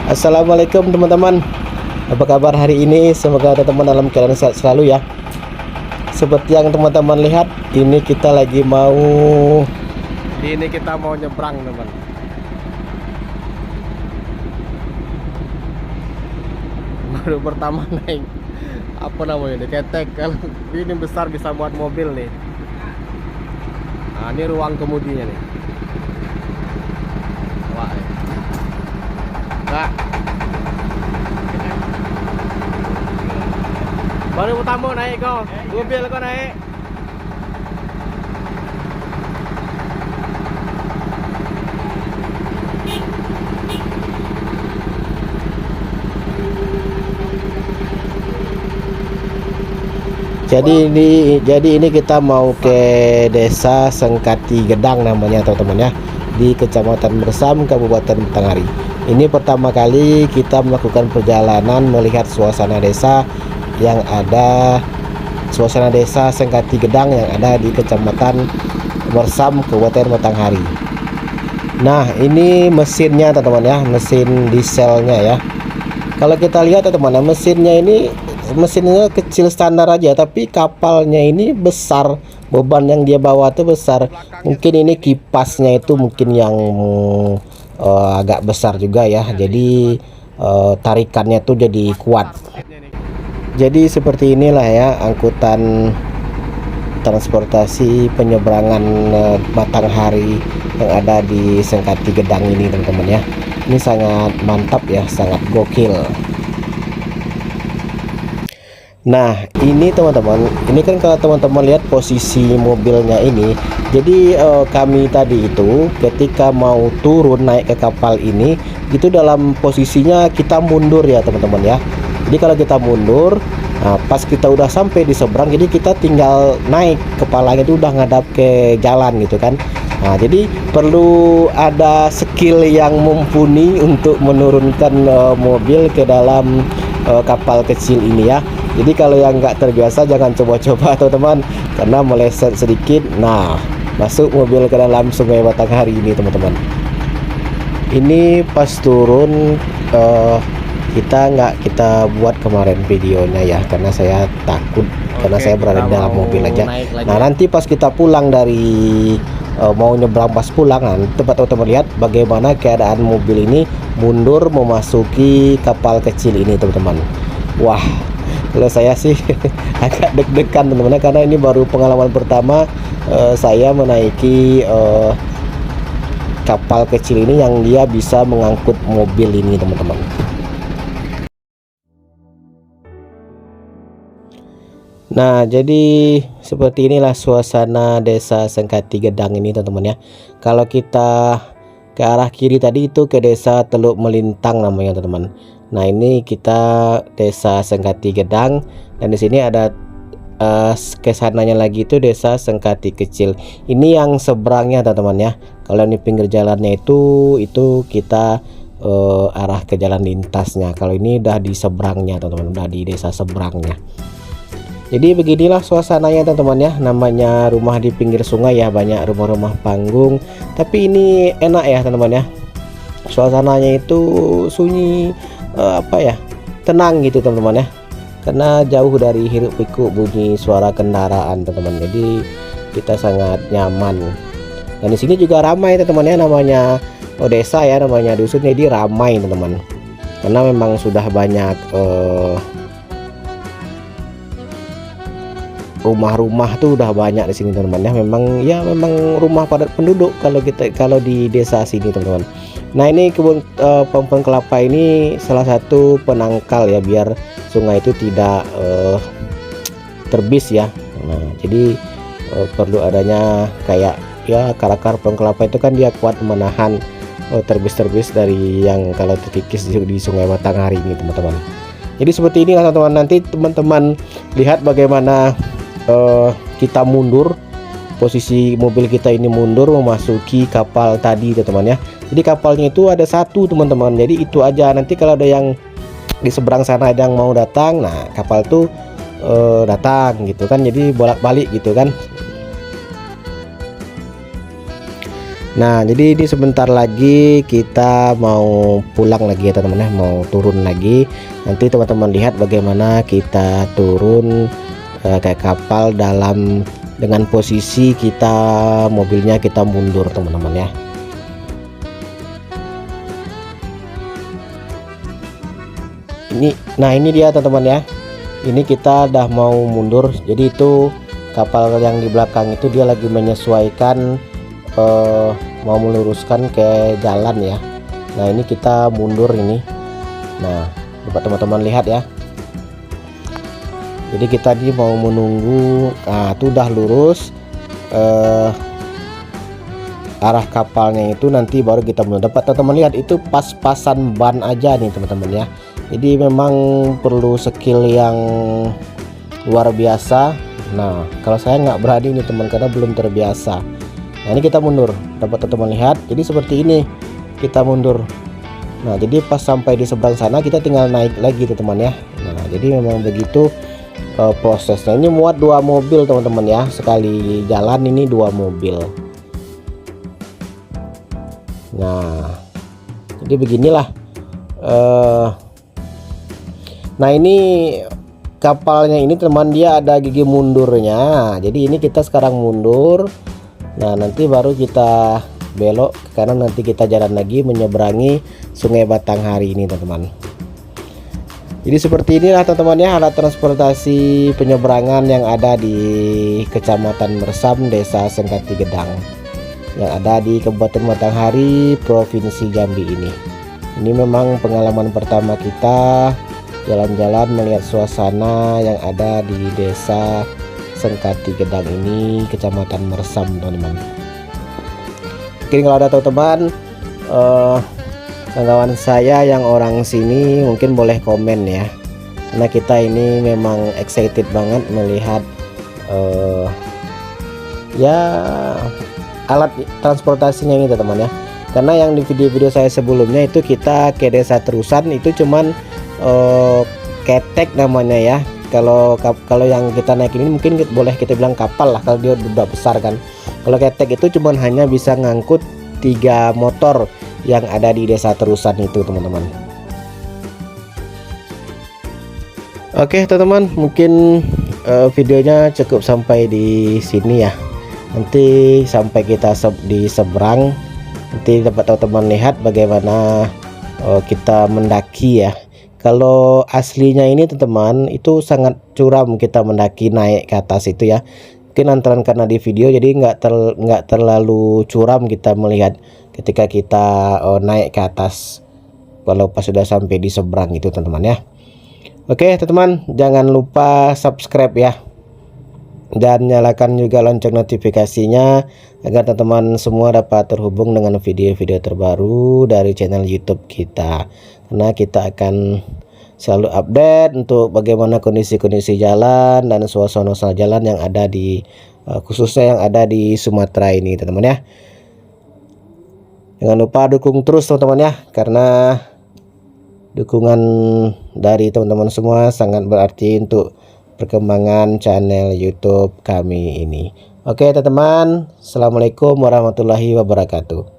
Assalamualaikum teman-teman. Apa kabar hari ini? Semoga teman-teman dalam keadaan sehat selalu ya. Seperti yang teman-teman lihat, ini kita mau nyebrang teman. Baru pertama naik apa namanya ini, ketek. Kalau ini besar bisa buat mobil nih. Nah, ini ruang kemudinya nih. Wah, enggak. Baru pertama naik kau, mobil kau naik. Jadi ini kita mau ke Desa Sengkati Gedang namanya teman-teman ya, di Kecamatan Mersam, Kabupaten Batanghari. Ini pertama kali kita melakukan perjalanan melihat suasana desa Sengkati Gedang yang ada di Kecamatan Mersam, Kabupaten Batanghari. Nah, ini mesinnya teman-teman ya, mesin dieselnya ya. Kalau kita lihat teman-teman, mesinnya kecil standar aja, tapi kapalnya ini besar, beban yang dia bawa tuh besar. Mungkin ini kipasnya itu mungkin yang agak besar juga ya, jadi tarikannya tuh jadi kuat. Jadi seperti inilah ya angkutan transportasi penyeberangan Batanghari yang ada di Sengkati Gedang ini teman-teman ya. Ini sangat mantap ya, sangat gokil. Nah, ini teman-teman, ini kan kalau teman-teman lihat posisi mobilnya ini, jadi kami tadi itu ketika mau turun naik ke kapal ini, itu dalam posisinya kita mundur ya teman-teman ya. Jadi kalau kita mundur, nah, pas kita udah sampai di seberang, jadi kita tinggal naik, kepalanya itu udah ngadap ke jalan gitu kan. Nah, jadi perlu ada skill yang mumpuni untuk menurunkan mobil ke dalam kapal kecil ini ya. Jadi kalau yang nggak terbiasa jangan coba-coba teman-teman, karena meleset sedikit, nah masuk mobil ke dalam Sungai Batanghari ini teman-teman. Ini pas turun kita buat kemarin videonya ya, karena saya takut, karena saya berada di dalam mobil aja. Nah nanti pas kita pulang dari mau nyebrang, pas pulang tempat teman-teman lihat bagaimana keadaan mobil ini mundur memasuki kapal kecil ini teman-teman. Wah, kalau saya sih agak deg-degan teman-teman, karena ini baru pengalaman pertama saya menaiki kapal kecil ini yang dia bisa mengangkut mobil ini teman-teman. Nah, jadi seperti inilah suasana Desa Sengkati Gedang ini teman-teman ya. Kalau kita ke arah kiri tadi itu ke Desa Teluk Melintang namanya teman-teman. Nah, ini kita Desa Sengkati Gedang, dan di sini ada kesananya lagi itu Desa Sengkati Kecil. Ini yang seberangnya teman-teman ya. Kalau ini pinggir jalannya itu kita arah ke jalan lintasnya. Kalau ini udah di seberangnya teman-teman, udah di desa seberangnya. Jadi beginilah suasananya teman-teman ya, namanya rumah di pinggir sungai ya, banyak rumah-rumah panggung, tapi ini enak ya teman-teman ya. Suasananya itu sunyi, tenang gitu teman-teman ya, karena jauh dari hiruk pikuk bunyi suara kendaraan teman-teman, jadi kita sangat nyaman. Dan di sini juga ramai teman-teman ya, namanya desa ya, namanya dusun, jadi ramai teman-teman, karena memang sudah banyak rumah-rumah tuh udah banyak di sini teman-teman ya. Memang rumah padat penduduk kalau di desa sini teman-teman. Nah, ini kebun pohon kelapa ini salah satu penangkal ya, biar sungai itu tidak terbis ya. Nah, jadi perlu adanya kayak ya akar-akar pohon kelapa itu kan dia kuat menahan terbis-terbis dari yang kalau terkikis di Sungai Batanghari ini teman-teman. Jadi seperti ini teman-teman, nanti teman-teman lihat bagaimana kita mundur, posisi mobil kita ini mundur memasuki kapal tadi teman-teman ya. Jadi kapalnya itu ada satu teman-teman, jadi itu aja. Nanti kalau ada yang di seberang sana ada yang mau datang, nah kapal tuh datang gitu kan, jadi bolak-balik gitu kan. Nah, jadi ini sebentar lagi kita mau pulang lagi ya teman-teman ya, mau turun lagi. Nanti teman-teman lihat bagaimana kita turun kayak kapal dengan posisi mobilnya kita mundur teman-teman ya. Ini dia teman-teman ya. Ini kita udah mau mundur. Jadi itu kapal yang di belakang itu dia lagi menyesuaikan mau meluruskan ke jalan ya. Nah, ini kita mundur ini. Nah, coba teman-teman lihat ya. Jadi kita di mau menunggu. Nah, itu udah lurus arah kapalnya itu, nanti baru kita dapat. Teman-teman lihat itu pas-pasan ban aja nih teman-teman ya. Jadi memang perlu skill yang luar biasa. Nah, kalau saya nggak berani nih teman, karena belum terbiasa. Nah, ini kita mundur, dapat teman-teman lihat. Jadi seperti ini kita mundur. Nah, jadi pas sampai di seberang sana kita tinggal naik lagi teman-teman ya. Nah, jadi memang begitu prosesnya. Ini muat 2 mobil teman-teman ya, sekali jalan ini 2 mobil. Nah, jadi beginilah. Nah, ini kapalnya ini teman, dia ada gigi mundurnya. Jadi ini kita sekarang mundur. Nah, nanti baru kita belok ke kanan, nanti kita jalan lagi menyeberangi Sungai Batanghari ini teman-teman. Jadi seperti inilah teman-teman ya, alat transportasi penyeberangan yang ada di Kecamatan Mersam, Desa Sengkati Gedang, yang ada di Kabupaten Batanghari, Provinsi Jambi ini. Ini memang pengalaman pertama kita jalan-jalan melihat suasana yang ada di Desa Sengkati Gedang ini, Kecamatan Mersam teman-teman. Mungkin kalau ada teman-teman kawan saya yang orang sini mungkin boleh komen ya, karena kita ini memang excited banget melihat ya alat transportasinya ini teman-teman ya. Karena yang di video-video saya sebelumnya itu kita ke desa terusan itu cuman ketek namanya ya. Kalau yang kita naik ini mungkin boleh kita bilang kapal lah, kalau dia udah besar kan. Kalau ketek itu cuman hanya bisa ngangkut 3 motor yang ada di desa terusan itu teman-teman. Oke teman-teman, mungkin videonya cukup sampai di sini ya. Nanti sampai kita di seberang, nanti dapat teman-teman lihat bagaimana kita mendaki ya. Kalau aslinya ini teman-teman itu sangat curam kita mendaki naik ke atas itu ya. Mungkin antara karena di video jadi nggak terlalu curam kita melihat ketika kita naik ke atas kalau pas sudah sampai di seberang itu teman-teman ya. Oke teman-teman, jangan lupa subscribe ya, dan nyalakan juga lonceng notifikasinya agar teman-teman semua dapat terhubung dengan video-video terbaru dari channel YouTube kita. Karena kita akan selalu update untuk bagaimana kondisi-kondisi jalan dan suasana jalan yang ada di khususnya yang ada di Sumatera ini teman-teman ya. Jangan lupa dukung terus teman-teman ya, karena dukungan dari teman-teman semua sangat berarti untuk perkembangan channel YouTube kami ini. Oke teman-teman, assalamualaikum warahmatullahi wabarakatuh.